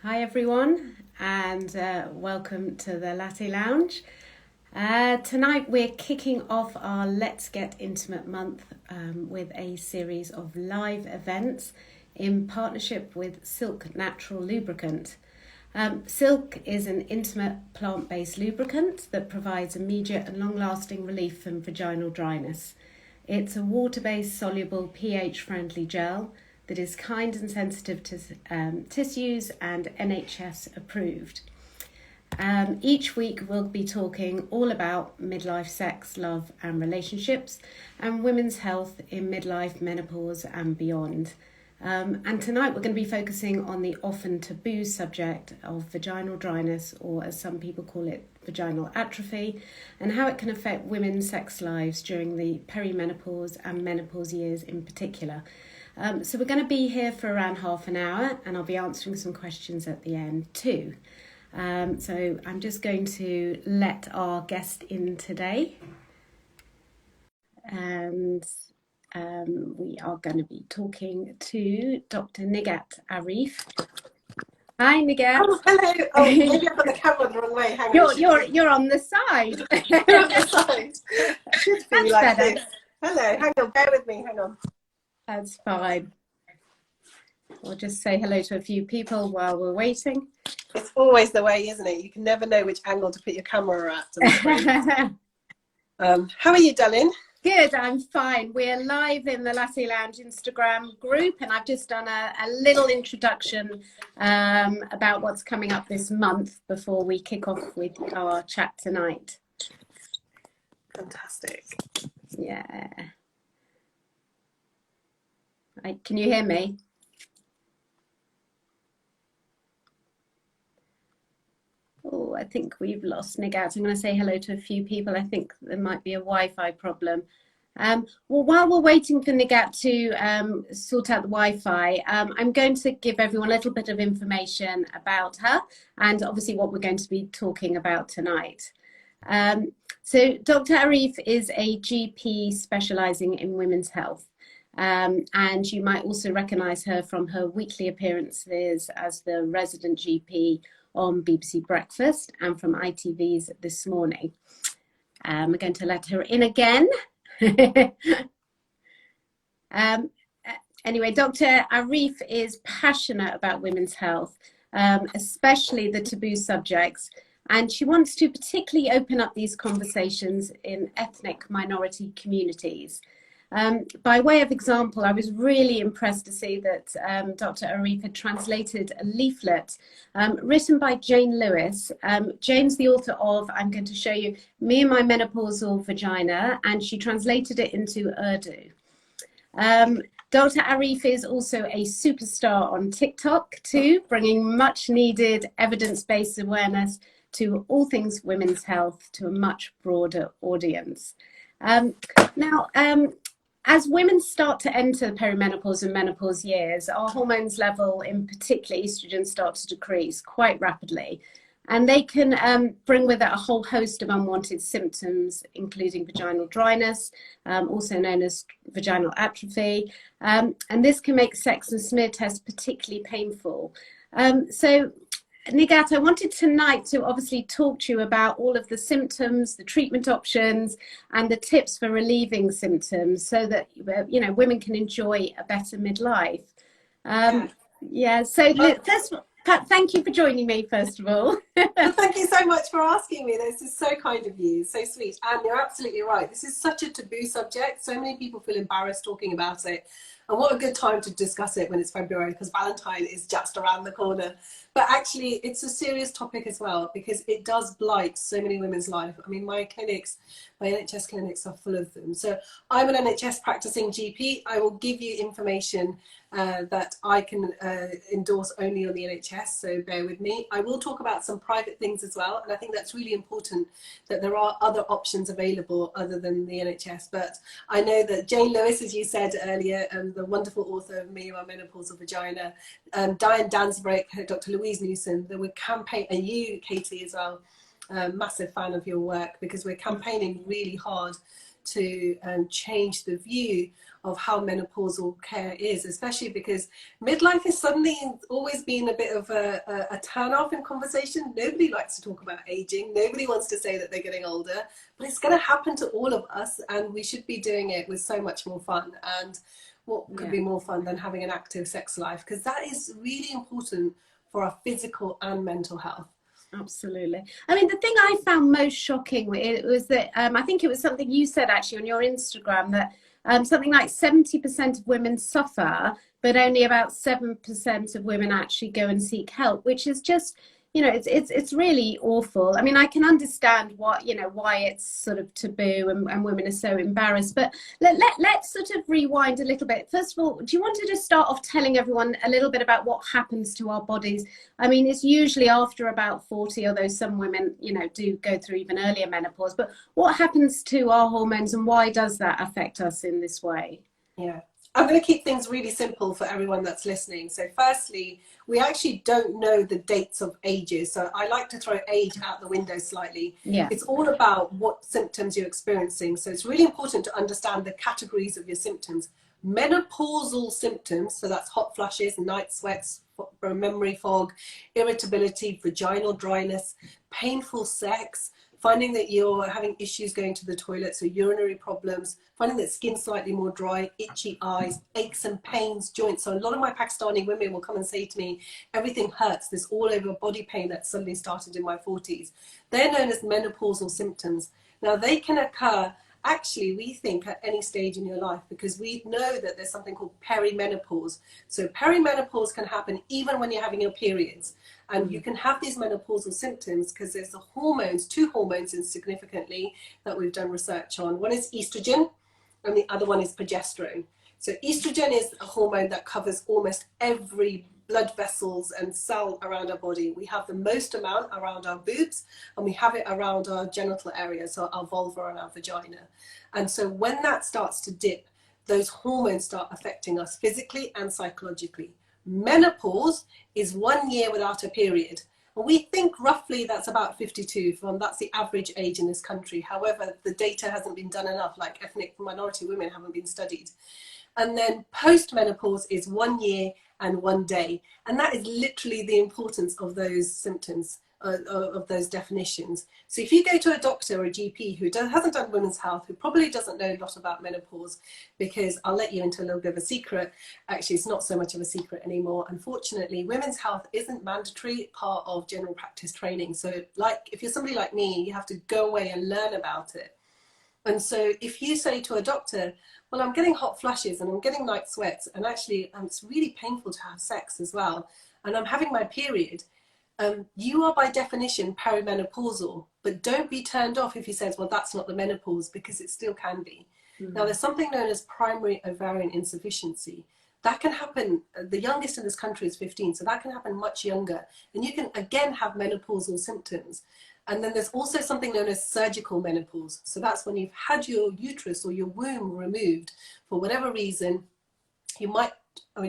Hi everyone, and welcome to the Latte Lounge. Tonight we're kicking off our Let's Get Intimate month with a series of live events in partnership with Sylk Natural lubricant. Sylk is an intimate plant-based lubricant that provides immediate and long-lasting relief from vaginal dryness. It's a water-based soluble pH-friendly gel that is kind and sensitive to tissues and NHS approved. Each week we'll be talking all about midlife sex, love and relationships and women's health in midlife, menopause and beyond. And tonight we're going to be focusing on the often taboo subject of vaginal dryness, or as some people call it, vaginal atrophy, and how it can affect women's sex lives during the perimenopause and menopause years in particular. So we're going to be here for around half an hour, and I'll be answering some questions at the end too. So I'm just going to let our guest in today, and we are going to be talking to Dr Nighat Arif. Hi Nighat. Oh, hello. Oh, maybe I've got the camera the wrong way. Hang on. You're on the side. You're on the side. Should be That's like better. this. Hello, hang on, bear with me, hang on. That's fine. We'll just say hello to a few people while we're waiting. It's always the way, isn't it? You can never know which angle to put your camera at. How are you, darling? Good, I'm fine. We're live in the Latte Lounge Instagram group, and I've just done a little introduction about what's coming up this month before we kick off with our chat tonight. Fantastic. Yeah. Can you hear me? Oh, I think we've lost Nighat. I'm going to say hello to a few people. I think there might be a Wi-Fi problem. Well, while we're waiting for Nighat to sort out the Wi-Fi, I'm going to give everyone a little bit of information about her and obviously what we're going to be talking about tonight. So Dr. Arif is a GP specialising in women's health. And you might also recognise her from her weekly appearances as the resident GP on BBC Breakfast and from ITV's This Morning. We're going to let her in again. Anyway, Dr. Arif is passionate about women's health, especially the taboo subjects, and she wants to particularly open up these conversations in ethnic minority communities. By way of example, I was really impressed to see that Dr. Arif had translated a leaflet written by Jane Lewis. Jane's the author of, I'm going to show you, Me and My Menopausal Vagina, and she translated it into Urdu. Dr. Arif is also a superstar on TikTok too, bringing much needed evidence-based awareness to all things women's health to a much broader audience. As women start to enter perimenopause and menopause years, our hormones level, in particular estrogen, start to decrease quite rapidly. And they can bring with it a whole host of unwanted symptoms, including vaginal dryness, also known as vaginal atrophy. And this can make sex and smear tests particularly painful. So Nighat, I wanted tonight to obviously talk to you about all of the symptoms, the treatment options, and the tips for relieving symptoms so that, you know, women can enjoy a better midlife. So first, thank you for joining me, first of all. Well, thank you so much for asking me. This is so kind of you, so sweet. And you're absolutely right. This is such a taboo subject. So many people feel embarrassed talking about it. And what a good time to discuss it when it's February, because Valentine is just around the corner. But actually, it's a serious topic as well, because it does blight so many women's life. I mean, my clinics, my NHS clinics are full of them. So I'm an NHS practicing GP. I will give you information that I can endorse only on the NHS, so bear with me. I will talk about some private things as well, and I think that's really important that there are other options available other than the NHS. But I know that Jane Lewis, as you said earlier, the wonderful author of Me and My Menopausal Vagina, Diane Dansbrick, Dr. Louise Newson, that we're campaigning, and you, Katie, as well, massive fan of your work, because we're campaigning really hard to change the view of how menopausal care is, especially because midlife is suddenly always been a bit of a turn off in conversation. Nobody likes to talk about aging. Nobody wants to say that they're getting older, but it's going to happen to all of us, and we should be doing it with so much more fun. And what could be more fun than having an active sex life? Because that is really important for our physical and mental health. Absolutely. I mean, the thing I found most shocking was that I think it was something you said actually on your Instagram, that something like 70% of women suffer, but only about 7% of women actually go and seek help, which is just, you know, it's really awful. I mean, I can understand what, you know, why it's sort of taboo and women are so embarrassed, but let's sort of rewind a little bit. First of all, do you want to just start off telling everyone a little bit about what happens to our bodies? I mean, it's usually after about 40, although some women, you know, do go through even earlier menopause, but what happens to our hormones and why does that affect us in this way? Yeah. I'm going to keep things really simple for everyone that's listening. So firstly, we actually don't know the dates of ages. So I like to throw age out the window slightly. Yeah. It's all about what symptoms you're experiencing. So it's really important to understand the categories of your symptoms. Menopausal symptoms, so that's hot flushes, night sweats, memory fog, irritability, vaginal dryness, painful sex, finding that you're having issues going to the toilet, so urinary problems, finding that skin's slightly more dry, itchy eyes, aches and pains, joints. So a lot of my Pakistani women will come and say to me, everything hurts, this all over body pain that suddenly started in my 40s. They're known as menopausal symptoms. Now they can occur, actually, we think at any stage in your life, because we know that there's something called perimenopause. So perimenopause can happen even when you're having your periods. And you can have these menopausal symptoms because there's the hormones, two hormones significantly that we've done research on. One is estrogen and the other one is progesterone. So estrogen is a hormone that covers almost every blood vessels and cell around our body. We have the most amount around our boobs and we have it around our genital area, so our vulva and our vagina. And so when that starts to dip, those hormones start affecting us physically and psychologically. Menopause is 1 year without a period. And we think roughly that's about 52, that's the average age in this country. However, the data hasn't been done enough, like ethnic minority women haven't been studied. And then post-menopause is 1 year and 1 day. And that is literally the importance of those symptoms, of those definitions. So if you go to a doctor or a GP who hasn't done women's health, who probably doesn't know a lot about menopause, because I'll let you into a little bit of a secret. Actually, it's not so much of a secret anymore. Unfortunately, women's health isn't mandatory part of general practice training. So like, if you're somebody like me, you have to go away and learn about it. And so if you say to a doctor, well, I'm getting hot flushes and I'm getting night sweats, and actually it's really painful to have sex as well, and I'm having my period, you are by definition perimenopausal. But don't be turned off if he says, well, that's not the menopause, because it still can be. Mm-hmm. Now, there's something known as primary ovarian insufficiency. That can happen, the youngest in this country is 15, so that can happen much younger. And you can, again, have menopausal symptoms. And then there's also something known as surgical menopause. So that's when you've had your uterus or your womb removed for whatever reason. You might or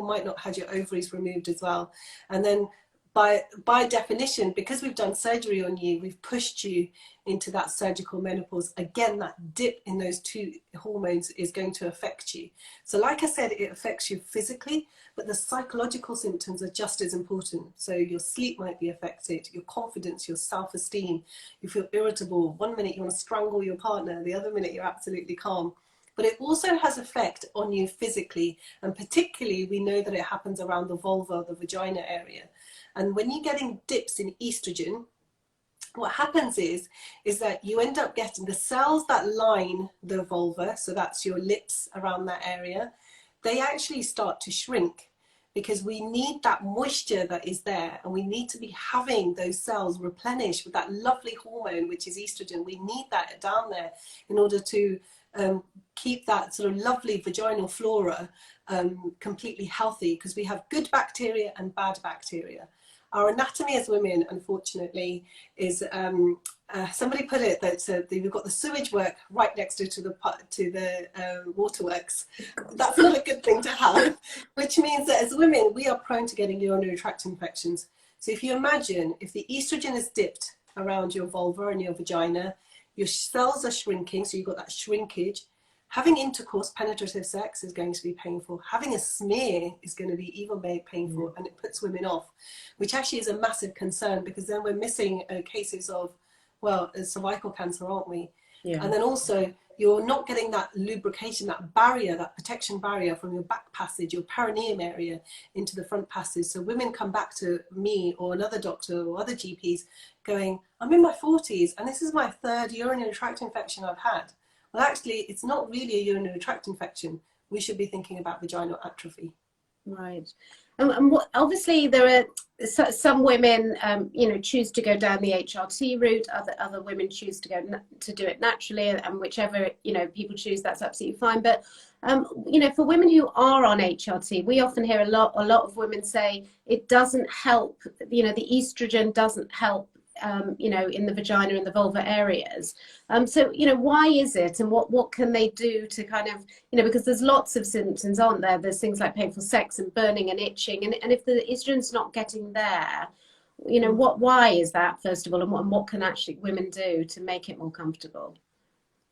might not have your ovaries removed as well. And then by definition, because we've done surgery on you, we've pushed you into that surgical menopause. Again, that dip in those two hormones is going to affect you. So like I said, it affects you physically, but the psychological symptoms are just as important. So your sleep might be affected, your confidence, your self-esteem. You feel irritable. 1 minute you want to strangle your partner, the other minute you're absolutely calm. But it also has effect on you physically, and particularly we know that it happens around the vulva, the vagina area. And when you're getting dips in estrogen, what happens is that you end up getting the cells that line the vulva, so that's your lips around that area, they actually start to shrink, because we need that moisture that is there, and we need to be having those cells replenished with that lovely hormone, which is estrogen. We need that down there in order to keep that sort of lovely vaginal flora completely healthy, because we have good bacteria and bad bacteria. Our anatomy as women, unfortunately, is somebody put it that we've got the sewage work right next to the waterworks. That's not a good thing to have, which means that as women, we are prone to getting urinary tract infections. So if you imagine, if the estrogen is dipped around your vulva and your vagina, your cells are shrinking, so you've got that shrinkage, Having intercourse, penetrative sex is going to be painful. Having a smear is going to be even more painful, and it puts women off, which actually is a massive concern, because then we're missing cases of, well, cervical cancer, aren't we? Yeah. And then also you're not getting that lubrication, that barrier, that protection barrier from your back passage, your perineum area into the front passage. So women come back to me or another doctor or other GPs going, I'm in my 40s and this is my 3rd urinary tract infection I've had. Well, actually, it's not really a urinary tract infection. We should be thinking about vaginal atrophy. Right. And obviously there are some women, you know, choose to go down the HRT route. Other women choose to do it naturally, and whichever, you know, people choose, that's absolutely fine. But you know, for women who are on HRT, we often hear a lot of women say it doesn't help. You know, the estrogen doesn't help. You know, in the vagina and the vulva areas. So, you know, why is it, and what can they do to kind of, you know, because there's lots of symptoms, aren't there? There's things like painful sex and burning and itching, and if the estrogen's not getting there, you know, why is that, first of all, and what can actually women do to make it more comfortable?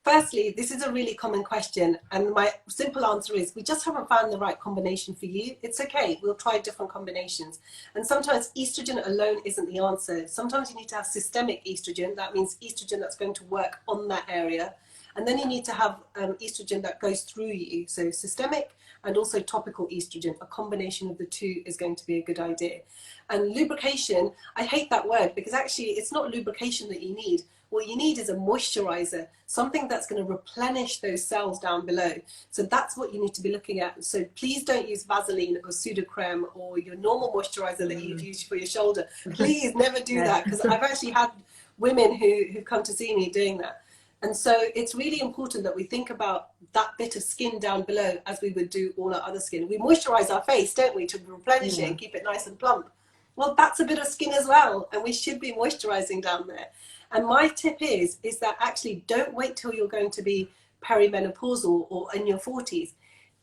Firstly, this is a really common question, and my simple answer is we just haven't found the right combination for you. It's okay, we'll try different combinations. And sometimes estrogen alone isn't the answer. Sometimes you need to have systemic estrogen. That means estrogen that's going to work on that area. And then you need to have estrogen that goes through you. So systemic and also topical estrogen. A combination of the two is going to be a good idea. And lubrication, I hate that word, because actually it's not lubrication that you need. What you need is a moisturizer, something that's going to replenish those cells down below. So that's what you need to be looking at. So please don't use Vaseline or Sudocreme or your normal moisturizer that you use for your shoulder. Please never do that, because I've actually had women who've come to see me doing that. And so it's really important that we think about that bit of skin down below as we would do all our other skin. We moisturize our face, don't we, to replenish it and keep it nice and plump. Well, that's a bit of skin as well, and we should be moisturizing down there. And my tip is that actually don't wait till you're going to be perimenopausal or in your 40s.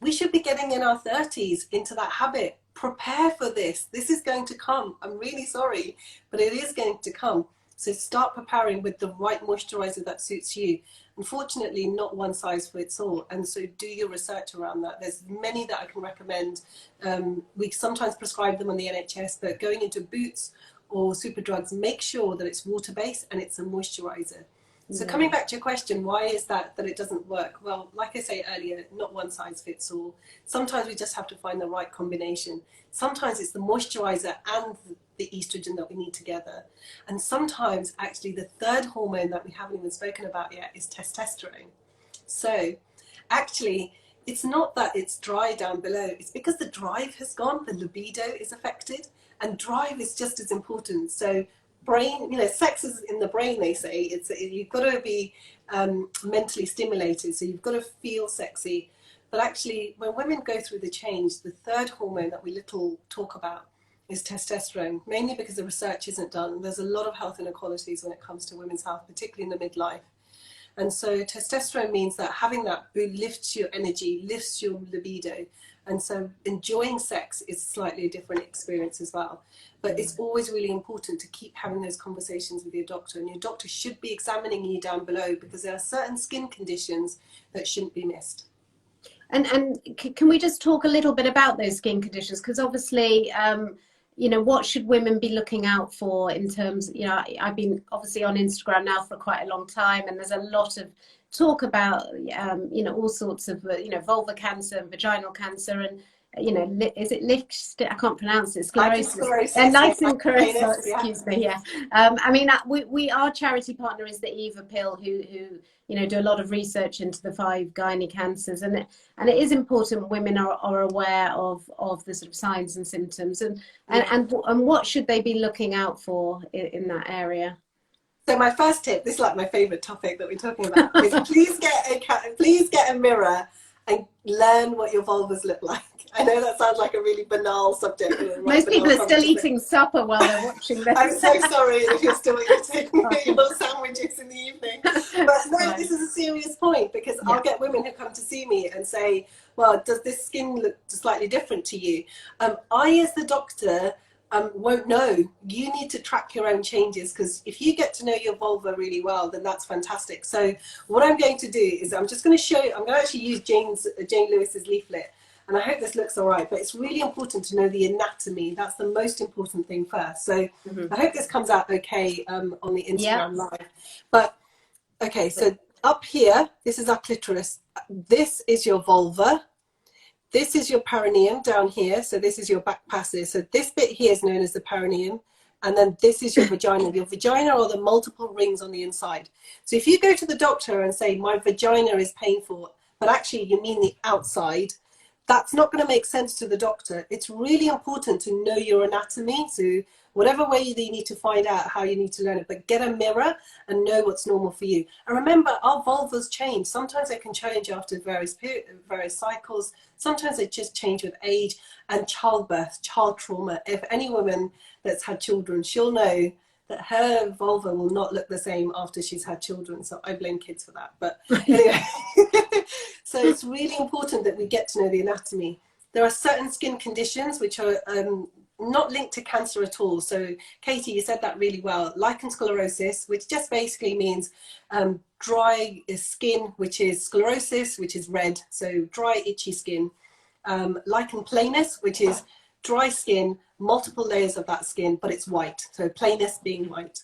We should be getting in our 30s into that habit. Prepare for this. This is going to come. I'm really sorry, but it is going to come. So start preparing with the right moisturizer that suits you. Unfortunately, not one size fits all. And so do your research around that. There's many that I can recommend. We sometimes prescribe them on the NHS, but going into Boots or Superdrugs, make sure that it's water-based and it's a moisturizer. So coming back to your question, why is that it doesn't work? Well, like I say earlier, not one size fits all. Sometimes we just have to find the right combination. Sometimes it's the moisturizer and the estrogen that we need together. And sometimes actually the third hormone that we haven't even spoken about yet is testosterone. So actually, it's not that it's dry down below, it's because the drive has gone, the libido is affected, and drive is just as important. So brain, you know, sex is in the brain, they say. You've got to be mentally stimulated, so you've got to feel sexy. But actually, when women go through the change, the third hormone that we little talk about is testosterone, mainly because the research isn't done. There's a lot of health inequalities when it comes to women's health, particularly in the midlife. And so testosterone means that having that lifts your energy, lifts your libido. And so enjoying sex is slightly a different experience as well. But it's always really important to keep having those conversations with your doctor. And your doctor should be examining you down below, because there are certain skin conditions that shouldn't be missed. And can we just talk a little bit about those skin conditions? Because obviously, you know, what should women be looking out for in terms, you know, I've been obviously on Instagram now for quite a long time, and there's a lot of talk about, you know, all sorts of, you know, vulva cancer and vaginal cancer, and, you know, is it I can't pronounce it, sclerosis. Lichen, excuse me, yeah. I mean, we our charity partner is the Eva Pill, who you know, do a lot of research into the 5 gynae cancers, and it is important women are aware of the sort of signs and symptoms, and what should they be looking out for in that area. So my first tip, this is like my favorite topic that we're talking about, is please get a mirror and learn what your vulvas look like. I know that sounds like a really banal subject. Most people are still eating supper while they're watching this. I'm so sorry if you're still eating your sandwiches in the evening. But no, this is a serious point, because I'll get women who come to see me and say, well, does this skin look slightly different to you? I, as the doctor, won't know. You need to track your own changes, because if you get to know your vulva really well, then that's fantastic. So what I'm going to do is I'm just going to show you, I'm going to actually use Jane Lewis's leaflet, and I hope this looks all right, but it's really important to know the anatomy. That's the most important thing first. So I hope this comes out okay on the Instagram live. But okay, so up here, this is our clitoris. This is your vulva. This is your perineum down here. So this is your back passage. So this bit here is known as the perineum. And then this is your vagina. Your vagina are the multiple rings on the inside. So if you go to the doctor and say, my vagina is painful, but actually you mean the outside, that's not going to make sense to the doctor. It's really important to know your anatomy. So whatever way you need to find out how you need to learn it, but get a mirror and know what's normal for you. And remember, our vulvas change. Sometimes they can change after various cycles. Sometimes they just change with age and childbirth, child trauma. If any woman that's had children, she'll know that her vulva will not look the same after she's had children. So I blame kids for that. But anyway, so it's really important that we get to know the anatomy. There are certain skin conditions which are not linked to cancer at all. So Katie, you said that really well. Lichen sclerosis, which just basically means dry skin, which is sclerosis, which is red. So dry, itchy skin. Lichen planus, which is dry skin, multiple layers of that skin, but it's white. So planus being white.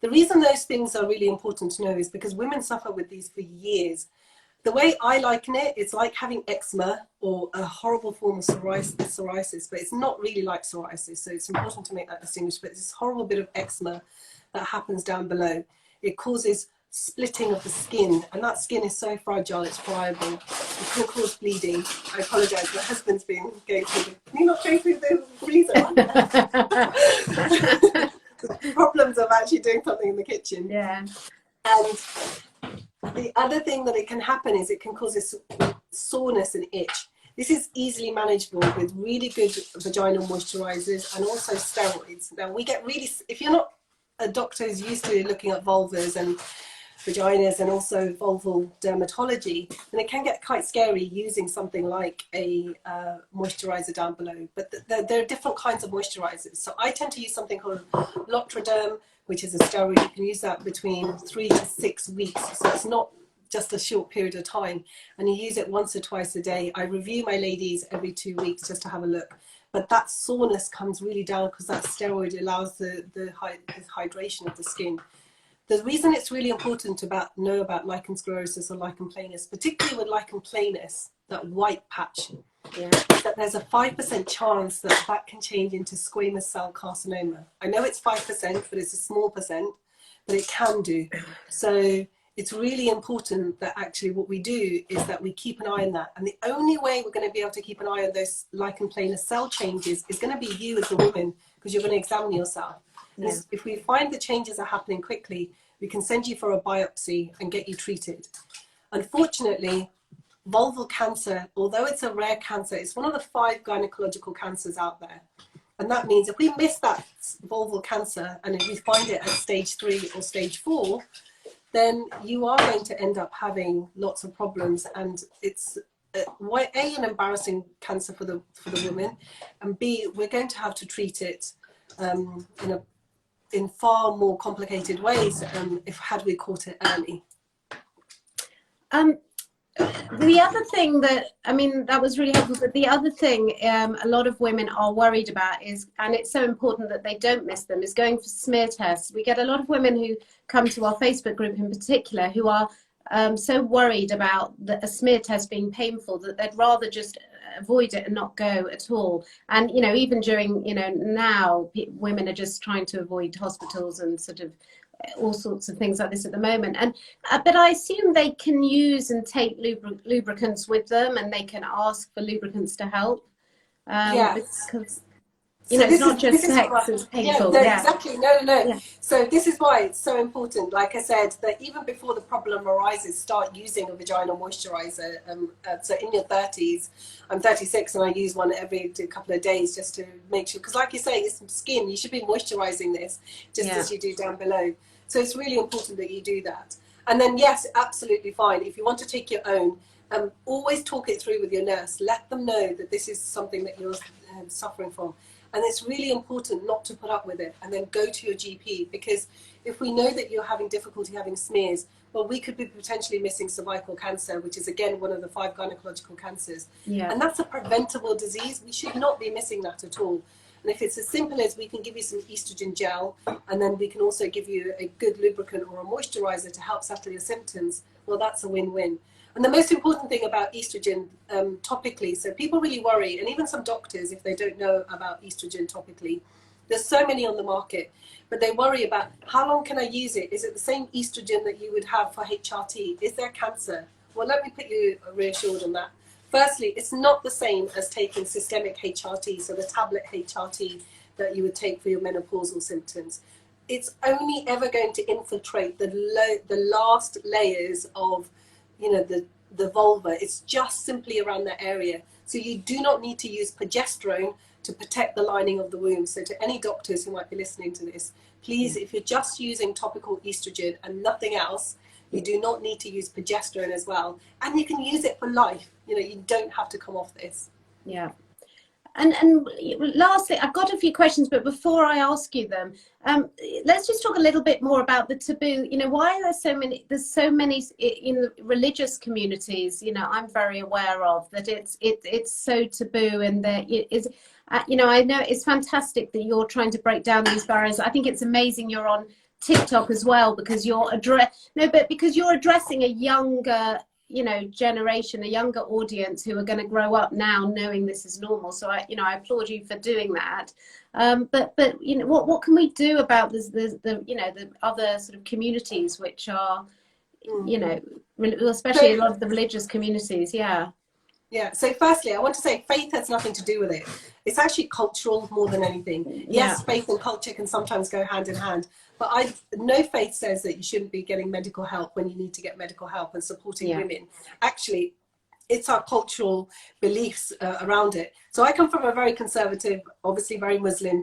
The reason those things are really important to know is because women suffer with these for years. The way I liken it, it's like having eczema or a horrible form of psoriasis, but it's not really like psoriasis. So it's important to make that distinction. But it's this horrible bit of eczema that happens down below. It causes splitting of the skin, and that skin is so fragile, it's friable. It can cause bleeding. I apologize, my husband's been going through can you not go through the freezer? Problems of actually doing something in the kitchen. Yeah. And the other thing that it can happen is it can cause this soreness and itch. This is easily manageable with really good vaginal moisturizers and also steroids. Now we get really, if you're not a doctor who's used to looking at vulvas and vaginas and also vulval dermatology, then it can get quite scary using something like a moisturizer down below. But there are different kinds of moisturizers. So I tend to use something called Lotraderm, which is a steroid. You can use that between 3 to 6 weeks. So it's not just a short period of time. And you use it once or twice a day. I review my ladies every 2 weeks just to have a look. But that soreness comes really down because that steroid allows the hydration of the skin. The reason it's really important to know about lichen sclerosis or lichen planus, particularly with lichen planus, that white patch, is that there's a 5% chance that that can change into squamous cell carcinoma. I know it's 5%, but it's a small percent, but it can do. So it's really important that actually what we do is that we keep an eye on that. And the only way we're going to be able to keep an eye on those lichen planus cell changes is going to be you as a woman, because you're going to examine yourself. Yeah. If we find the changes are happening quickly, we can send you for a biopsy and get you treated. Unfortunately, vulval cancer, although it's a rare cancer, it's one of the 5 gynecological cancers out there. And that means if we miss that vulval cancer and if we find it at stage 3 or stage 4, then you are going to end up having lots of problems. And it's A, an embarrassing cancer for the woman, and B, we're going to have to treat it in far more complicated ways had we caught it early. The other thing that was really helpful, but the other thing a lot of women are worried about is, and it's so important that they don't miss them, is going for smear tests. We get a lot of women who come to our Facebook group in particular who are so worried about a smear test being painful that they'd rather just avoid it and not go at all. And even during now women are just trying to avoid hospitals and sort of all sorts of things like this at the moment. And but I assume they can use and take lubricants with them, and they can ask for lubricants to help. Because it's not just sex, it's painful. Exactly. No. Yeah. So this is why it's so important, like I said, that even before the problem arises, start using a vaginal moisturizer. So in your 30s, I'm 36 and I use one every couple of days just to make sure, because like you say, it's skin, you should be moisturizing this just as you do down below. So it's really important that you do that. And then yes, absolutely fine. If you want to take your own, always talk it through with your nurse. Let them know that this is something that you're suffering from. And it's really important not to put up with it and then go to your GP, because if we know that you're having difficulty having smears, well, we could be potentially missing cervical cancer, which is again one of the 5 gynecological cancers. Yeah. And that's a preventable disease. We should not be missing that at all. And if it's as simple as we can give you some estrogen gel, and then we can also give you a good lubricant or a moisturizer to help settle your symptoms, well, that's a win-win. And the most important thing about estrogen topically, so people really worry, and even some doctors, if they don't know about estrogen topically, there's so many on the market, but they worry about how long can I use it? Is it the same estrogen that you would have for HRT? Is there cancer? Well, let me put you reassured on that. Firstly, it's not the same as taking systemic HRT, so the tablet HRT that you would take for your menopausal symptoms. It's only ever going to infiltrate the last layers of, you know, the vulva. It's just simply around that area. So you do not need to use progesterone to protect the lining of the womb. So to any doctors who might be listening to this, please, if you're just using topical estrogen and nothing else, you do not need to use progesterone as well. And you can use it for life. You know, you don't have to come off this. Yeah. And lastly, I've got a few questions, but before I ask you them, let's just talk a little bit more about the taboo. You know, why are there so many, there's so many in the religious communities, you know, I'm very aware of that it's so taboo, and that it is, you know, I know it's fantastic that you're trying to break down these barriers. I think it's amazing you're on TikTok as well, because you're because you're addressing a younger, you know, generation, a younger audience who are going to grow up now knowing this is normal. So I applaud you for doing that. But you know, what can we do about this, the you know, the other sort of communities which are, you know, especially a lot of the religious communities? Yeah. Yeah, so firstly, I want to say faith has nothing to do with it. It's actually cultural more than anything. Yes, faith and culture can sometimes go hand in hand, but no faith says that you shouldn't be getting medical help when you need to get medical help and supporting women. Actually, it's our cultural beliefs around it. So I come from a very conservative, obviously very Muslim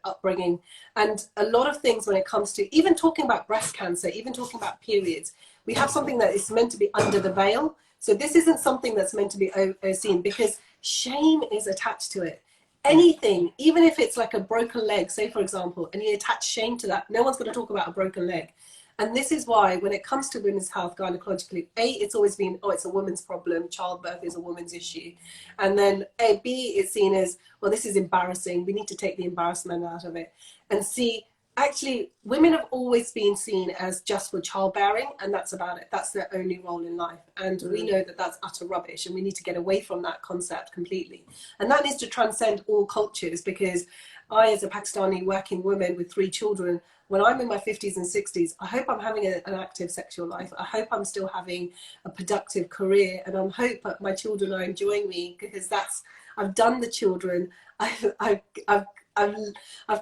upbringing, and a lot of things when it comes to even talking about breast cancer, even talking about periods, we have something that is meant to be under the veil. So this isn't something that's meant to be seen, because shame is attached to it. Anything, even if it's like a broken leg, say for example, and you attach shame to that, no one's going to talk about a broken leg. And this is why when it comes to women's health gynecologically, it's always been, oh, it's a woman's problem, childbirth is a woman's issue. And then B, it's seen as, well, this is embarrassing, we need to take the embarrassment out of it. And C, actually, women have always been seen as just for childbearing, and that's about it. That's their only role in life. And we know that that's utter rubbish, and we need to get away from that concept completely. And that needs to transcend all cultures, because I, as a Pakistani working woman with 3 children, when I'm in my 50s and 60s, I hope I'm having an active sexual life. I hope I'm still having a productive career, and I hope that my children are enjoying me, because I've done the children. I've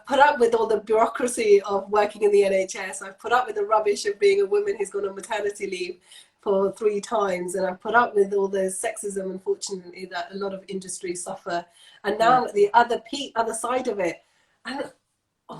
put up with all the bureaucracy of working in the NHS. I've put up with the rubbish of being a woman who's gone on maternity leave for 3 times, and I've put up with all the sexism, unfortunately, that a lot of industries suffer. And now the other side of it, and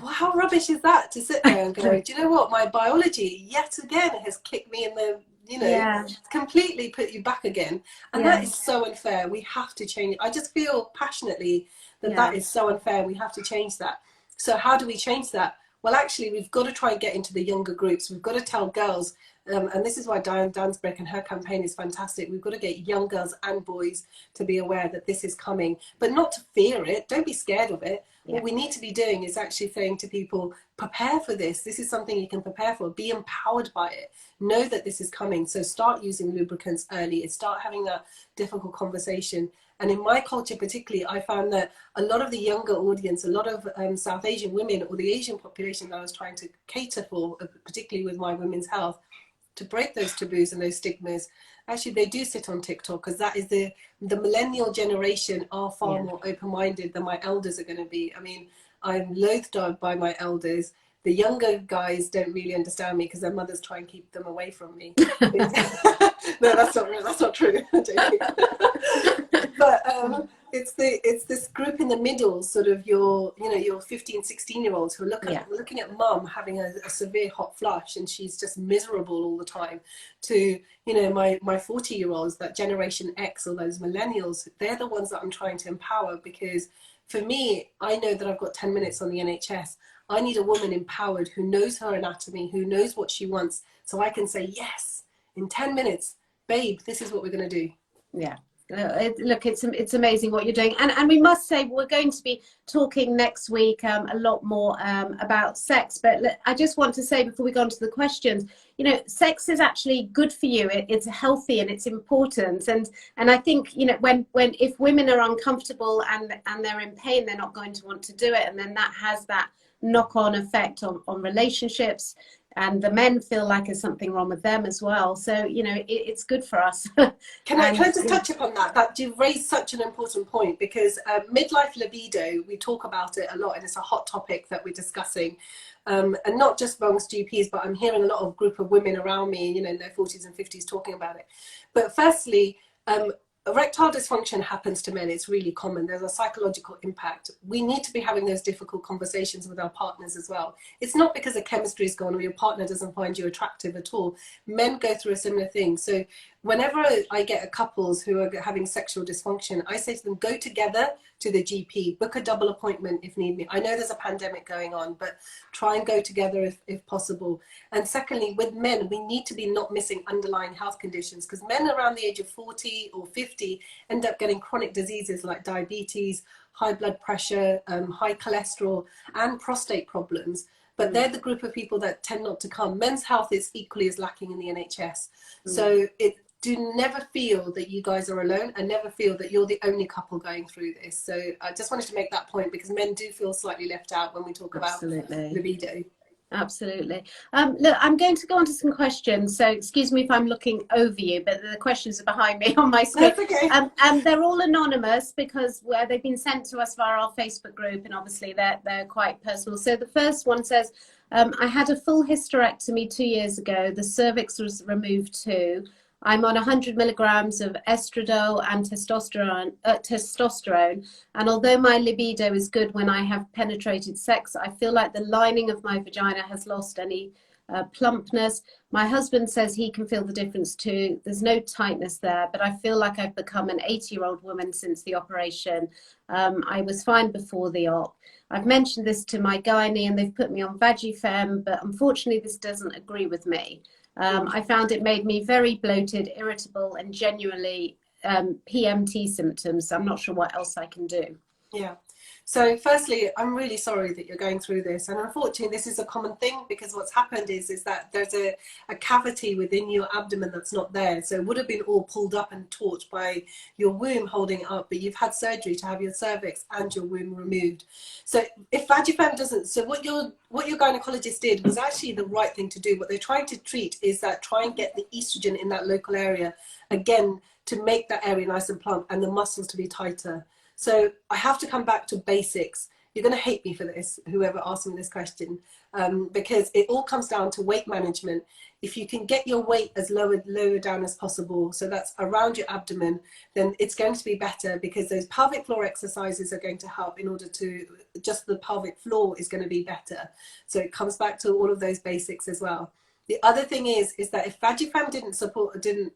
how rubbish is that, to sit there and go, do you know what, my biology yet again has kicked me in the, you know, completely put you back again. And that is so unfair. We have to change it. I just feel passionately that that is so unfair. We have to change that. So how do we change that? Well, actually, we've got to try and get into the younger groups. We've got to tell girls, and this is why Diane Dansbeck and her campaign is fantastic. We've got to get young girls and boys to be aware that this is coming, but not to fear it. Don't be scared of it. What we need to be doing is actually saying to people, prepare for this. This is something you can prepare for. Be empowered by it. Know that this is coming. So start using lubricants early. Start having that difficult conversation. And in my culture particularly, I found that a lot of the younger audience, a lot of South Asian women, or the Asian population that I was trying to cater for, particularly with my women's health, to break those taboos and those stigmas, actually they do sit on TikTok, because that is the millennial generation are far more open-minded than my elders are going to be. I mean, I'm loathed by my elders. The younger guys don't really understand me, because their mothers try and keep them away from me. No, that's not true. But it's this group in the middle, sort of your 15, 16-year-olds who are looking at mum having a severe hot flush, and she's just miserable all the time, to, you know, my 40-year-olds, that Generation X, or those millennials. They're the ones that I'm trying to empower, because For me, I know that I've got 10 minutes on the NHS. I need a woman empowered who knows her anatomy, who knows what she wants, so I can say, yes, in 10 minutes, babe, this is what we're going to do. Yeah. Look, it's amazing what you're doing, and we must say we're going to be talking next week a lot more about sex. But I just want to say before we go on to the questions, you know, sex is actually good for you. It's healthy and it's important. And I think, you know, when if women are uncomfortable and they're in pain, they're not going to want to do it, and then that has that knock-on effect on relationships. And the men feel like there's something wrong with them as well. So, you know, it's good for us. Can I just touch upon that? That you've raised such an important point, because midlife libido, we talk about it a lot, and it's a hot topic that we're discussing. And not just amongst GPs, but I'm hearing a lot of group of women around me, you know, in their 40s and 50s talking about it. But firstly, erectile dysfunction happens to men. It's really common. There's a psychological impact. We need to be having those difficult conversations with our partners as well. It's not because the chemistry is gone or your partner doesn't find you attractive at all. Men go through a similar thing. So whenever I get couples who are having sexual dysfunction, I say to them, go together to the GP, book a double appointment if need be. I know there's a pandemic going on, but try and go together if possible. And secondly, with men, we need to be not missing underlying health conditions, because men around the age of 40 or 50 end up getting chronic diseases like diabetes, high blood pressure, high cholesterol, and prostate problems. But they're the group of people that tend not to come. Men's health is equally as lacking in the NHS. So do never feel that you guys are alone, and never feel that you're the only couple going through this. So I just wanted to make that point, because men do feel slightly left out when we talk about libido. Absolutely. Look, I'm going to go on to some questions. So excuse me if I'm looking over you, but the questions are behind me on my screen. That's okay. And they're all anonymous, because they've been sent to us via our Facebook group, and obviously they're quite personal. So the first one says, I had a full hysterectomy 2 years ago. The cervix was removed too. I'm on 100 milligrams of estradiol and testosterone, and although my libido is good when I have penetrated sex, I feel like the lining of my vagina has lost any plumpness. My husband says he can feel the difference too. There's no tightness there, but I feel like I've become an 80-year-old woman since the operation. I was fine before the op. I've mentioned this to my gynae and they've put me on Vagifem, but unfortunately this doesn't agree with me. I found it made me very bloated, irritable, and genuinely PMT symptoms. I'm not sure what else I can do. Yeah. So firstly, I'm really sorry that you're going through this. And unfortunately, this is a common thing, because what's happened is that there's a cavity within your abdomen that's not there. So it would have been all pulled up and taut by your womb holding it up, but you've had surgery to have your cervix and your womb removed. So if Vagifem doesn't, so what your gynecologist did was actually the right thing to do. What they're trying to treat is that try and get the estrogen in that local area, again, to make that area nice and plump and the muscles to be tighter. So I have to come back to basics. You're going to hate me for this, whoever asked me this question, because it all comes down to weight management. If you can get your weight as lower down as possible, so that's around your abdomen, then it's going to be better, because those pelvic floor exercises are going to help in order to, just the pelvic floor is going to be better. So it comes back to all of those basics as well. The other thing is that if Vagifem didn't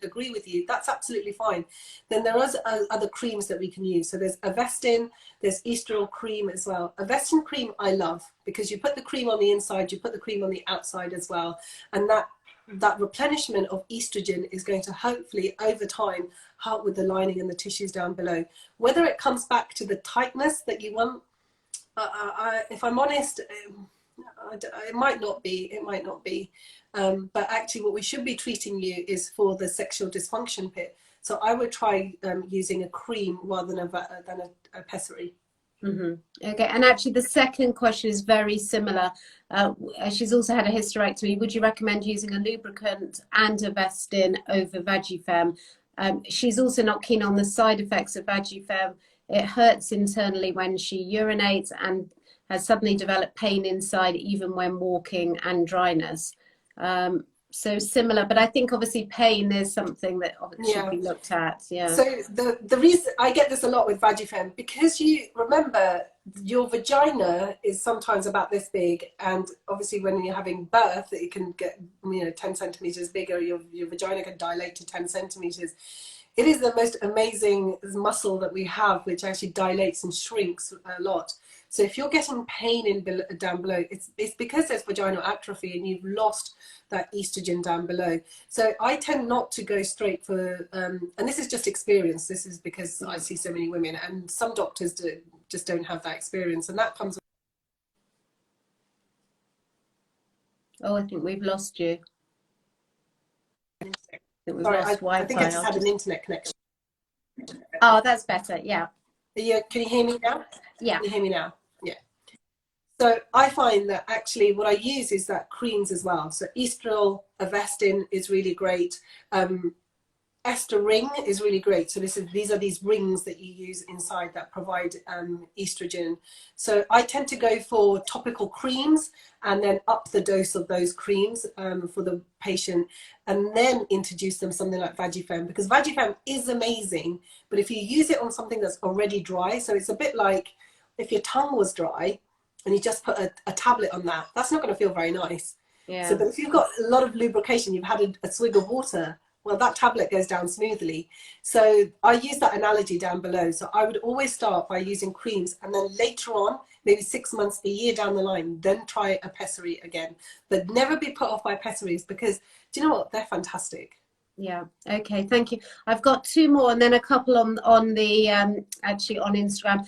agree with you, that's absolutely fine. Then there are other creams that we can use. So there's Avestin, there's estradiol cream as well. Avestin cream I love, because you put the cream on the inside, you put the cream on the outside as well. And that replenishment of estrogen is going to hopefully over time help with the lining and the tissues down below. Whether it comes back to the tightness that you want, if I'm honest, it might not be, but actually what we should be treating you is for the sexual dysfunction bit. So I would try using a cream rather than a pessary. Okay, and actually the second question is very similar. She's also had a hysterectomy. Would you recommend using a lubricant and Avestin over Vagifem? She's also not keen on the side effects of Vagifem. It hurts internally when she urinates and has suddenly developed pain inside even when walking, and dryness. So similar, but I think obviously pain is something that should be looked at. Yeah. So the reason I get this a lot with Vagifem, because you remember your vagina is sometimes about this big, and obviously when you're having birth, it can get 10 centimeters bigger. Your vagina can dilate to 10 centimeters. it is the most amazing muscle that we have, which actually dilates and shrinks a lot. So if you're getting pain down below, it's because there's vaginal atrophy and you've lost that estrogen down below. So I tend not to go straight for, and this is just experience. This is because I see so many women, and some doctors just don't have that experience, and that comes. Oh, I think we've lost you. Sorry, I think I just had an internet connection. Oh, that's better. Yeah. Yeah. Can you hear me now? Yeah. Can you hear me now? Yeah. So I find that actually what I use is that creams as well. So estrol, Avestin is really great. Ester ring is really great. So these are these rings that you use inside that provide estrogen. So I tend to go for topical creams and then up the dose of those creams for the patient, and then introduce them something like Vagifem, because Vagifem is amazing, but if you use it on something that's already dry, so it's a bit like if your tongue was dry and you just put a tablet on that, that's not going to feel very nice. Yeah. So, but if you've got a lot of lubrication, you've had a swig of water, well, that tablet goes down smoothly. So I use that analogy down below. So I would always start by using creams, and then later on, maybe 6 months, a year down the line, then try a pessary again. But never be put off by pessaries, because do you know what? They're fantastic. Yeah. Okay. Thank you. I've got two more, and then a couple on the actually on Instagram.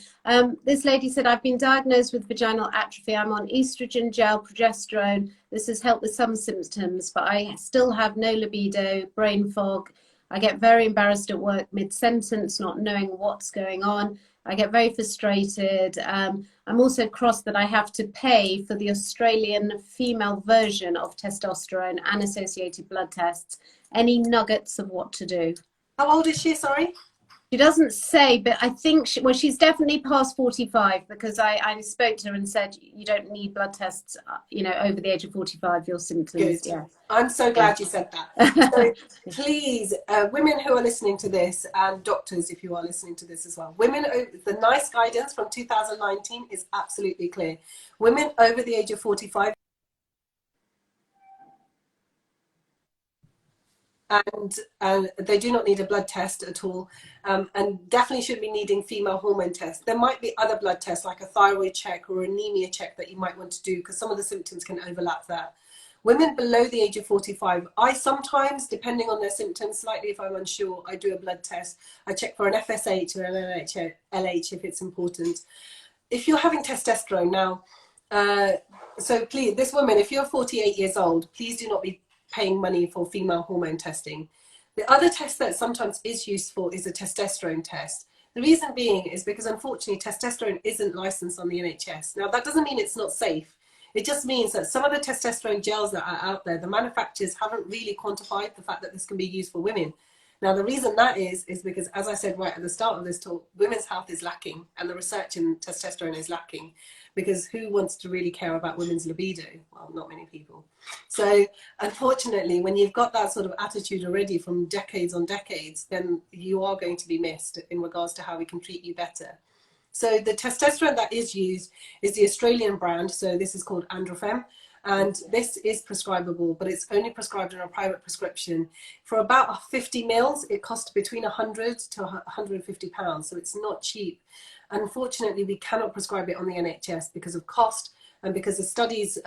This lady said, I've been diagnosed with vaginal atrophy. I'm on estrogen gel, progesterone. This has helped with some symptoms, but I still have no libido, brain fog. I get very embarrassed at work mid-sentence, not knowing what's going on. I get very frustrated. I'm also cross that I have to pay for the Australian female version of testosterone and associated blood tests. Any nuggets of what to do? How old is she, sorry? She doesn't say, but I think, she's definitely past 45, because I spoke to her and said, you don't need blood tests, over the age of 45, your symptoms. Good. Yeah. I'm so glad you said that. So please, women who are listening to this, and doctors, if you are listening to this as well, women, the NICE guidance from 2019 is absolutely clear. Women over the age of 45, and they do not need a blood test at all, and definitely should be needing female hormone tests. There might be other blood tests like a thyroid check or anemia check that you might want to do, because some of the symptoms can overlap there. Women below the age of 45, I sometimes, depending on their symptoms, slightly if I'm unsure, I do a blood test. I check for an FSH or an LH if it's important. If you're having testosterone now, so please, this woman, if you're 48 years old, please do not be paying money for female hormone testing. The other test that sometimes is useful is a testosterone test. The reason being is because unfortunately testosterone isn't licensed on the NHS. Now that doesn't mean it's not safe. It just means that some of the testosterone gels that are out there, the manufacturers haven't really quantified the fact that this can be used for women. Now the reason that is because, as I said right at the start of this talk, women's health is lacking, and the research in testosterone is lacking, because who wants to really care about women's libido? Well, not many people. So unfortunately, when you've got that sort of attitude already from decades on decades, then you are going to be missed in regards to how we can treat you better. So the testosterone that is used is the Australian brand. So this is called Androfem, and this is prescribable, but it's only prescribed in a private prescription. For about 50 mils, it costs between 100 to 150 pounds. So it's not cheap. Unfortunately, we cannot prescribe it on the NHS because of cost, and because the studies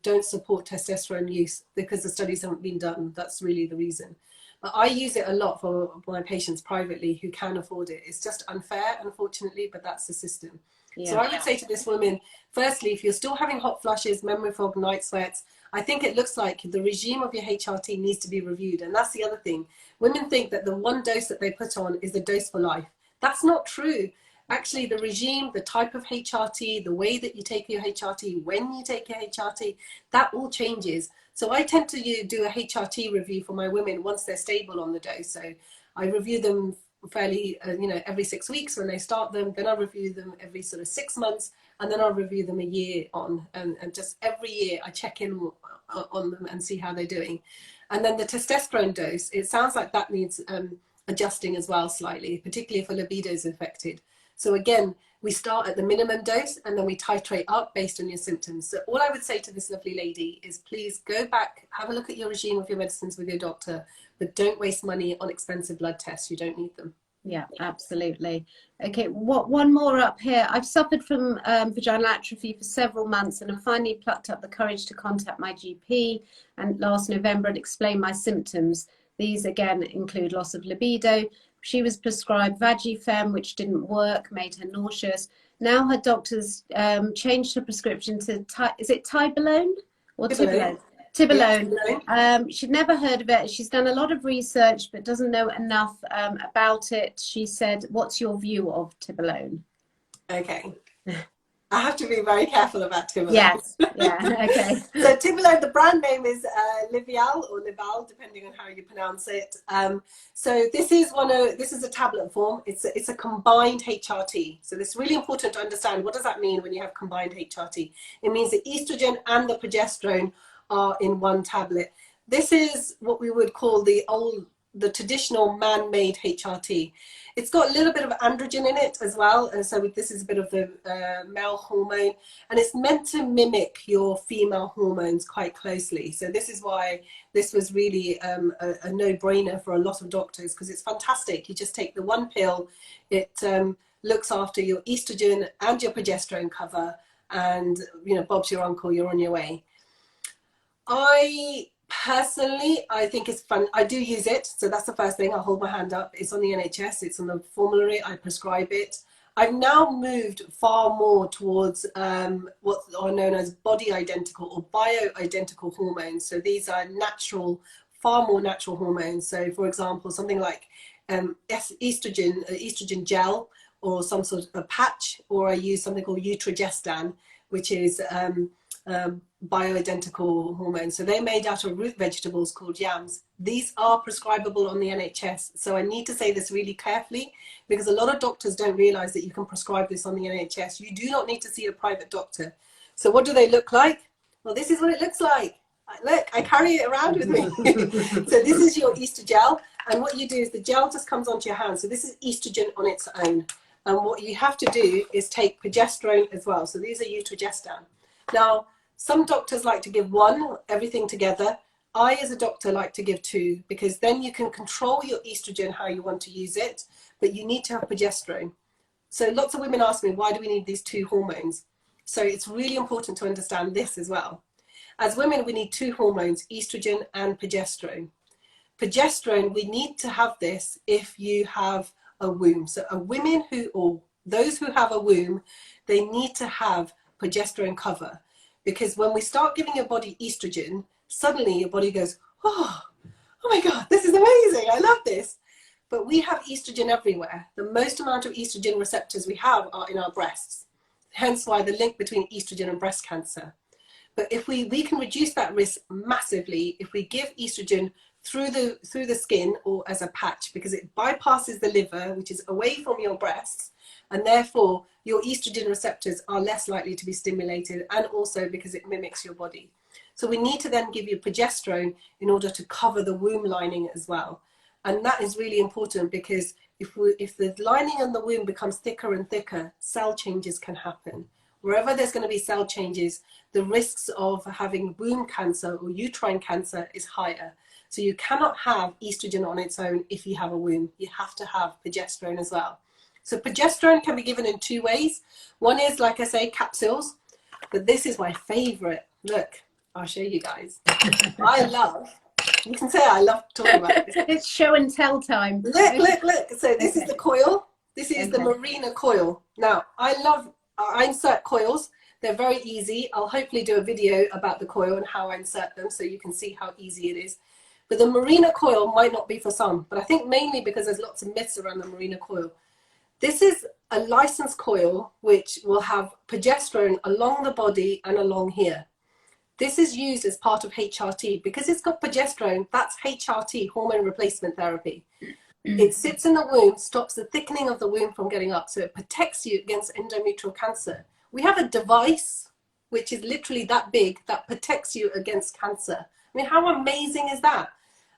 don't support testosterone use, because the studies haven't been done. That's really the reason. But I use it a lot for my patients privately who can afford it. It's just unfair, unfortunately, but that's the system. Yeah. So I would say to this woman, firstly, if you're still having hot flushes, memory fog, night sweats, I think it looks like the regime of your HRT needs to be reviewed. And that's the other thing. Women think that the one dose that they put on is the dose for life. That's not true. Actually, the regime, the type of HRT, the way that you take your HRT, when you take your HRT, that all changes. So I tend to do a HRT review for my women once they're stable on the dose. So I review them fairly, every 6 weeks when they start them. Then I review them every sort of 6 months, and then I'll review them a year on. And just every year I check in on them and see how they're doing. And then the testosterone dose, it sounds like that needs adjusting as well slightly, particularly if a libido is affected. So again, We start at the minimum dose and then we titrate up based on your symptoms. So all I would say to this lovely lady is please go back, have a look at your regime of your medicines with your doctor, but don't waste money on expensive blood tests. You don't need them. Yeah, absolutely. Okay, one more up here. I've suffered from vaginal atrophy for several months and have finally plucked up the courage to contact my GP and last November and explain my symptoms. These again include loss of libido. She was prescribed Vagifem, which didn't work, made her nauseous. Now her doctor's changed her prescription to, is it Tibolone or Tibolone? Tibolone. She'd never heard of it. She's done a lot of research, but doesn't know enough about it. She said, what's your view of Tibolone? Okay. I have to be very careful about Tibolone. Yes, yeah, okay. So Tibolone, the brand name is Livial or Lival, depending on how you pronounce it. So this is a tablet form. It's a combined HRT. So it's really important to understand, what does that mean when you have combined HRT? It means the estrogen and the progesterone are in one tablet. This is what we would call the traditional man-made HRT. It's got a little bit of androgen in it as well, and so this is a bit of the male hormone, and it's meant to mimic your female hormones quite closely. So this is why this was really a no-brainer for a lot of doctors, because it's fantastic. You just take the one pill, it looks after your estrogen and your progesterone cover, and Bob's your uncle, you're on your way. I think it's fun. I do use it. So that's the first thing. I'll hold my hand up. It's on the NHS. It's on the formulary. I prescribe it. I've now moved far more towards what are known as body identical or bioidentical hormones. So these are natural, far more natural hormones. So for example, something like estrogen gel, or some sort of a patch, or I use something called Progesterone, which is bioidentical hormones. So they're made out of root vegetables called yams. These are prescribable on the NHS. So I need to say this really carefully, because a lot of doctors don't realize that you can prescribe this on the NHS. You do not need to see a private doctor. So what do they look like? Well, this is what it looks like. Look, I carry it around with me. So this is your Gel, and what you do is the gel just comes onto your hand. So this is estrogen on its own. And what you have to do is take progesterone as well. So these are Progesterone. Now, some doctors like to give one, everything together. I, as a doctor, like to give two, because then you can control your estrogen how you want to use it, but you need to have progesterone. So lots of women ask me, why do we need these two hormones? So it's really important to understand this as well. As women, we need two hormones, estrogen and progesterone. Progesterone, we need to have this if you have a womb. So those who have a womb, they need to have progesterone cover. Because when we start giving your body estrogen, suddenly your body goes, oh my God, this is amazing. I love this. But we have estrogen everywhere. The most amount of estrogen receptors we have are in our breasts. Hence why the link between estrogen and breast cancer. But if we can reduce that risk massively if we give estrogen through the skin or as a patch, because it bypasses the liver, which is away from your breasts, and therefore your estrogen receptors are less likely to be stimulated, and also because it mimics your body. So we need to then give you progesterone in order to cover the womb lining as well. And that is really important, because if the lining on the womb becomes thicker and thicker, cell changes can happen. Wherever there's going to be cell changes, the risks of having womb cancer or uterine cancer is higher. So you cannot have estrogen on its own if you have a womb. You have to have progesterone as well. So progesterone can be given in two ways. One is, like I say, capsules, but this is my favorite. Look, I'll show you guys. You can say I love talking about this. It's show and tell time. Look. So this is the coil. This is the Marina coil. Now, I insert coils. They're very easy. I'll hopefully do a video about the coil and how I insert them so you can see how easy it is. But the Marina coil might not be for some, but I think mainly because there's lots of myths around the Marina coil. This is a licensed coil which will have progesterone along the body and along here. This is used as part of HRT. Because it's got progesterone, that's HRT, hormone replacement therapy. It sits in the womb, stops the thickening of the womb from getting up, so it protects you against endometrial cancer. We have a device which is literally that big that protects you against cancer. I mean, how amazing is that?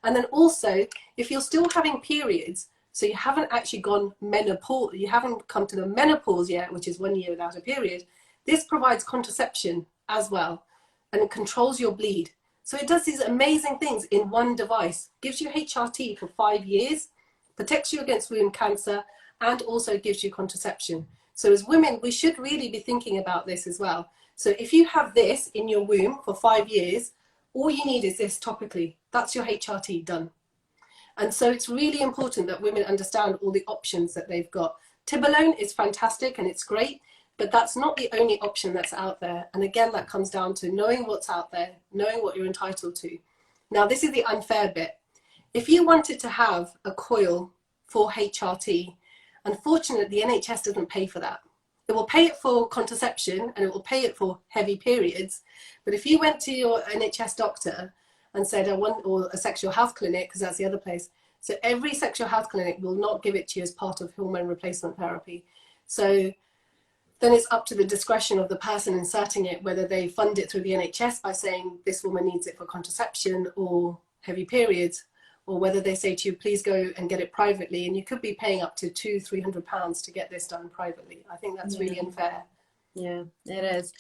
And then also, if you're still having periods, So you haven't actually gone menopause, you haven't come to the menopause yet, which is 1 year without a period. This provides contraception as well, and it controls your bleed. So it does these amazing things in one device. Gives you HRT for 5 years, protects you against womb cancer, and also gives you contraception. So as women, we should really be thinking about this as well. So if you have this in your womb for 5 years, all you need is this topically. That's your HRT done. And so it's really important that women understand all the options that they've got. Tibolone is fantastic and it's great, but that's not the only option that's out there. And again, that comes down to knowing what's out there, knowing what you're entitled to. Now, this is the unfair bit. If you wanted to have a coil for HRT, unfortunately, the NHS doesn't pay for that. It will pay it for contraception and it will pay it for heavy periods. But if you went to your NHS doctor and said, I want, or a sexual health clinic, because that's the other place. So every sexual health clinic will not give it to you as part of hormone replacement therapy. So then it's up to the discretion of the person inserting it, whether they fund it through the NHS by saying this woman needs it for contraception or heavy periods, or whether they say to you, please go and get it privately. And you could be paying up to £200-300 to get this done privately. I think that's really unfair. Yeah, it is.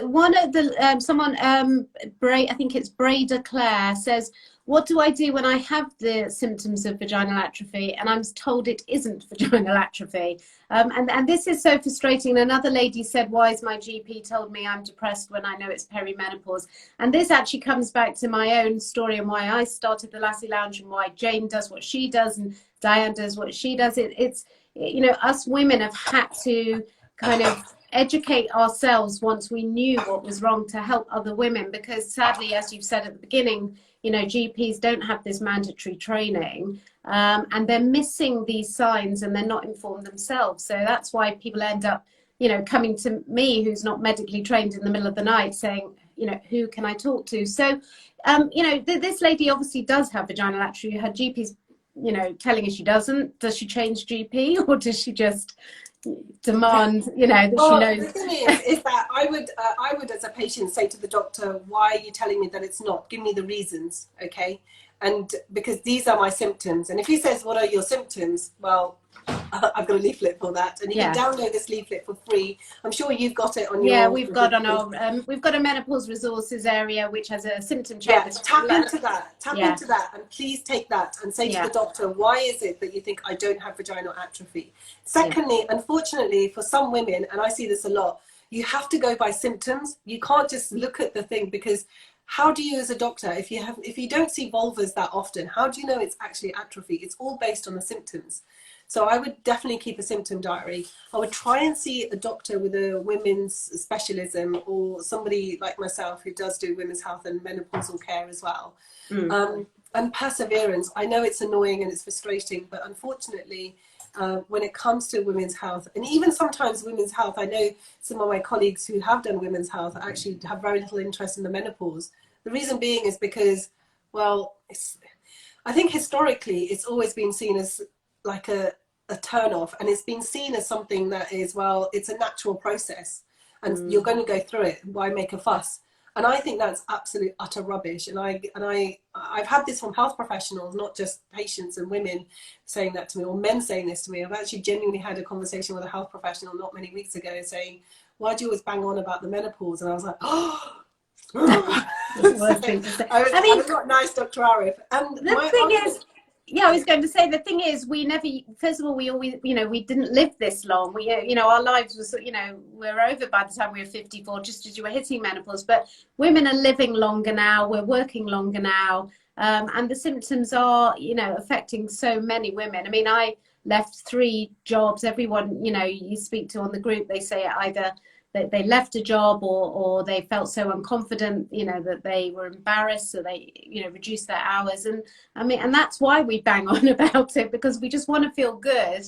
One of the someone I think it's Breda Claire says, what do I do when I have the symptoms of vaginal atrophy and I'm told it isn't vaginal atrophy? And this is so frustrating. Another lady said, why is my GP told me I'm depressed when I know it's perimenopause? And this actually comes back to my own story and why I started the Latte Lounge and why Jane does what she does and Diane does what she does. It's you know, us women have had to kind of educate ourselves once we knew what was wrong to help other women, because sadly, as you've said at the beginning, you know, GPs don't have this mandatory training, and they're missing these signs and they're not informed themselves. So that's why people end up, you know, coming to me who's not medically trained in the middle of the night saying, you know, who can I talk to? So, you know, this lady obviously does have vaginal atrophy. Her GP's, you know, telling her she doesn't. Does she change GP or does she just demand, you know, that she knows? The thing is that I would as a patient say to the doctor, why are you telling me that it's not? Give me the reasons, okay? And because these are my symptoms. And if he says, what are your symptoms? Well, I've got a leaflet for that, and you can download this leaflet for free. I'm sure you've got it on your... Yeah, we've got on our we've got a menopause resources area which has a symptom check. Yeah, tap into that, and please take that and say to the doctor, why is it that you think I don't have vaginal atrophy? Secondly, unfortunately for some women, and I see this a lot, you have to go by symptoms. You can't just look at the thing, because how do you as a doctor, if you don't see vulvas that often, how do you know it's actually atrophy? It's all based on the symptoms. So I would definitely keep a symptom diary. I would try and see a doctor with a women's specialism, or somebody like myself who does do women's health and menopausal care as well. And perseverance. I know it's annoying and it's frustrating, but unfortunately, when it comes to women's health, and even sometimes women's health, I know some of my colleagues who have done women's health actually have very little interest in the menopause. The reason being is because, well, I think historically it's always been seen as like a turn off, and it's been seen as something that is, well, it's a natural process and you're going to go through it, why make a fuss? And I think that's absolute utter rubbish. And I've had this from health professionals, not just patients and women saying that to me, or men saying this to me. I've actually genuinely had a conversation with a health professional not many weeks ago saying, why do you always bang on about the menopause? And I was like, oh, I mean, not nice, Dr. Arif. And the thing is, yeah, I was going to say, the thing is, we never, first of all, we always, you know, we didn't live this long. We, you know, our lives was, you know, we're over by the time we were 54, just as you were hitting menopause. But women are living longer now, we're working longer now. And the symptoms are, you know, affecting so many women. I mean, I left 3 jobs. Everyone, you know, you speak to on the group, they say either they left a job or they felt so unconfident, you know, that they were embarrassed, so they, you know, reduced their hours. And I mean, and that's why we bang on about it, because we just want to feel good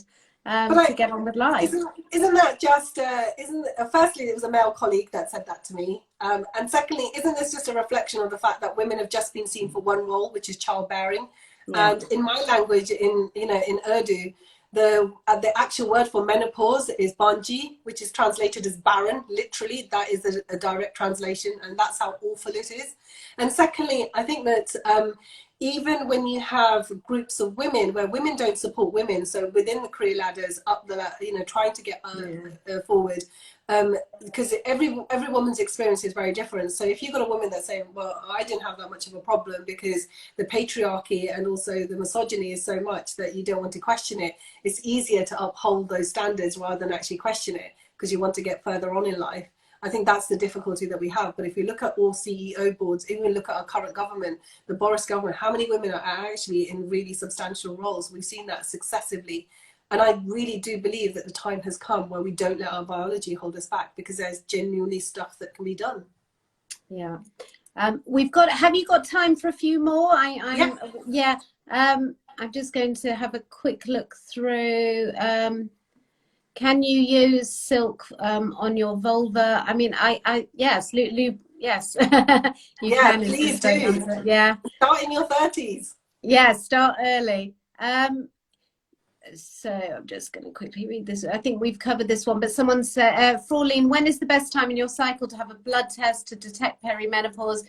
to get on with life. Isn't that just, firstly, it was a male colleague that said that to me. And secondly, isn't this just a reflection of the fact that women have just been seen for one role, which is childbearing? Yeah. And in my language, in Urdu, The actual word for menopause is banji, which is translated as barren. Literally, that is a direct translation, and that's how awful it is. And secondly, I think that even when you have groups of women where women don't support women, so within the career ladders, up the, trying to get forward, because every woman's experience is very different. So if you've got a woman that's saying, well, I didn't have that much of a problem because the patriarchy and also the misogyny is so much that you don't want to question it, it's easier to uphold those standards rather than actually question it because you want to get further on in life. I think that's the difficulty that we have. But if you look at all CEO boards, even look at our current government, the Boris government, how many women are actually in really substantial roles? We've seen that successively. And I really do believe that the time has come where we don't let our biology hold us back, because there's genuinely stuff that can be done. Yeah. Have you got time for a few more? I'm just going to have a quick look through. Can you use Sylk on your vulva? I mean, yes, yes. You can. Please do. Yeah. Start in your 30s. Yeah, start early. So I'm just going to quickly read this. I think we've covered this one, but someone said, Fraulein, when is the best time in your cycle to have a blood test to detect perimenopause?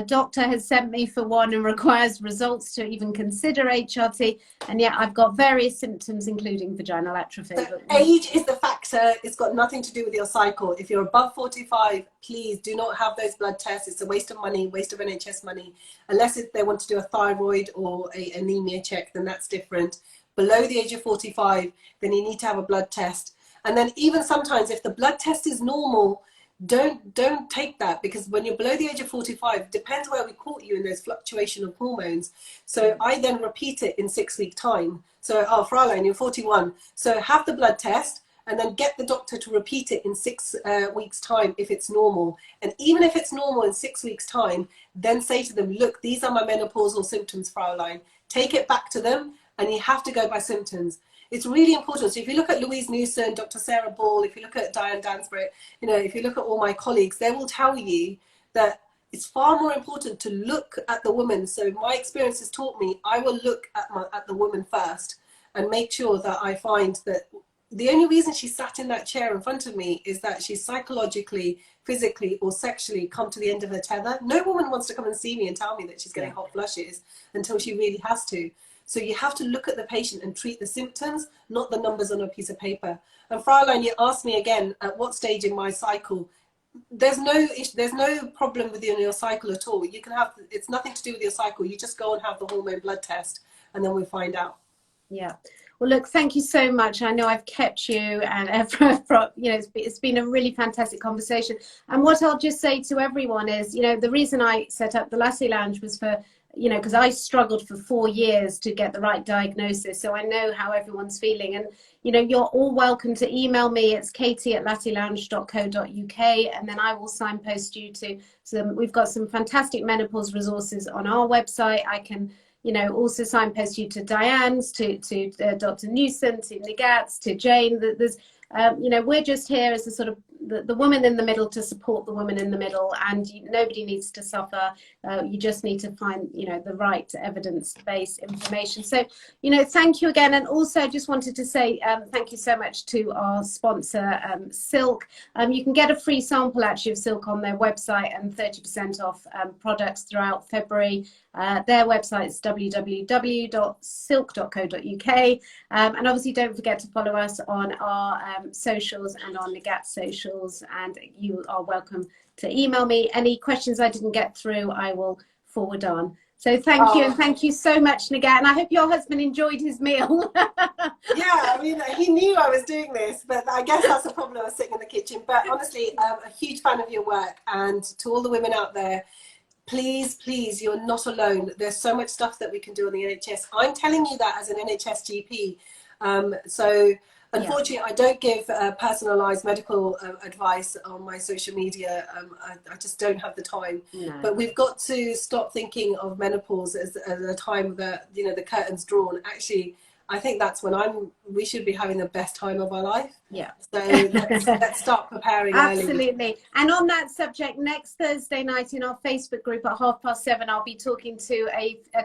Doctor has sent me for one and requires results to even consider HRT, and yet I've got various symptoms including vaginal atrophy. So age is the factor. It's got nothing to do with your cycle. If you're above 45, please do not have those blood tests. It's a waste of money, waste of NHS money, unless they want to do a thyroid or an anemia check, then that's different. Below the age of 45, then you need to have a blood test. And then even sometimes if the blood test is normal, don't take that, because when you're below the age of 45, it depends where we caught you in those fluctuation of hormones. So I then repeat it in 6 week time. So, Fraulein, you're 41. So have the blood test and then get the doctor to repeat it in 6 weeks time if it's normal. And even if it's normal in 6 weeks time, then say to them, look, these are my menopausal symptoms, Fraulein. Take it back to them, and you have to go by symptoms. It's really important. So if you look at Louise Newson, Dr. Sarah Ball, if you look at Diane Dansbury, if you look at all my colleagues, they will tell you that it's far more important to look at the woman. So my experience has taught me, I will look at the woman first and make sure that I find that the only reason she sat in that chair in front of me is that she's psychologically, physically, or sexually come to the end of her tether. No woman wants to come and see me and tell me that she's getting hot flushes until she really has to. So you have to look at the patient and treat the symptoms, not the numbers on a piece of paper. And Fraulein, you asked me again, at what stage in my cycle? There's no problem with your cycle at all. You can have, it's nothing to do with your cycle. You just go and have the hormone blood test, and then we'll find out. Yeah. Well, look, thank you so much. I know I've kept you, and it's been a really fantastic conversation. And what I'll just say to everyone is, the reason I set up the Latte Lounge was for, because I struggled for 4 years to get the right diagnosis. So I know how everyone's feeling. And, you're all welcome to email me. It's katie@lattelounge.co.uk. And then I will signpost you to we've got some fantastic menopause resources on our website. I can, also signpost you to Diane's, to Dr. Newson, to Nighat's, to Jane. There's, we're just here as a sort of the woman in the middle to support the woman in the middle, and nobody needs to suffer. You just need to find, the right evidence-based information. So, thank you again. And also just wanted to say thank you so much to our sponsor, Sylk. You can get a free sample actually of Sylk on their website, and 30% off products throughout February. Their website is www.sylk.co.uk. And obviously don't forget to follow us on our socials and on Nighat's socials, and you are welcome to email me any questions I didn't get through. I will forward on. So thank you, and thank you so much, Nighat, and I hope your husband enjoyed his meal. Yeah, I mean, he knew I was doing this, but I guess that's the problem of sitting in the kitchen. But honestly, a huge fan of your work, and to all the women out there, please, you're not alone. There's so much stuff that we can do on the NHS. I'm telling you that as an NHS GP. So unfortunately, I don't give personalised medical advice on my social media. I just don't have the time. No. But we've got to stop thinking of menopause as a time that, the curtain's drawn. Actually, I think that's when we should be having the best time of our life. Yeah. So let's start preparing early. Absolutely. And on that subject, next Thursday night in our Facebook group at 7:30, I'll be talking to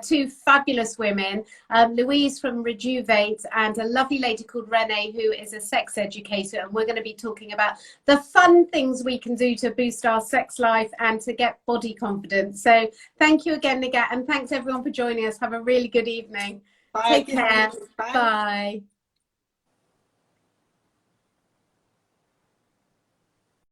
two fabulous women, Louise from Rejuvate and a lovely lady called Renee, who is a sex educator. And we're going to be talking about the fun things we can do to boost our sex life and to get body confidence. So thank you again, Nighat, and thanks everyone for joining us. Have a really good evening. Bye. Take care. Bye.